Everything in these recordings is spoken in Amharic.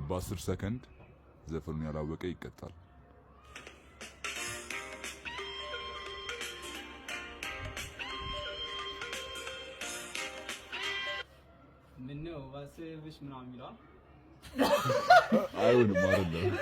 በ10 ሰከንድ ዘፈኑን ያላወቀ ይቀጣል። ምን ነው ባስብሽ ምናምን ይላል አይሆንም አይደለም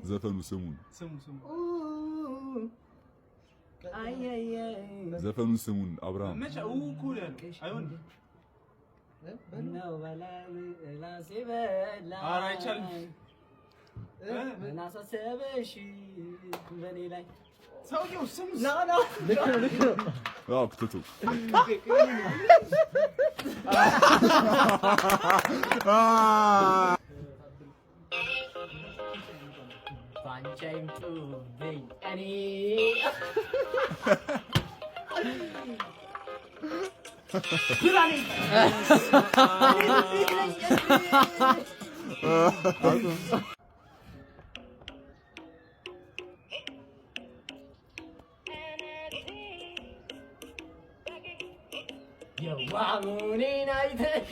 ዘፈኑ ስሙን ዘፈኑ ስሙን አብርሃም መቻው ኩለን አይሆን ነው በላል ላሲበላ አራይቻል እናሳሰበሽ በኔ ላይ ሰውየው ስም ና ልክ ነው አዎ ክትቱ ባንቻይም ቱ በይ እኔ የዋሙኔን አይተሽ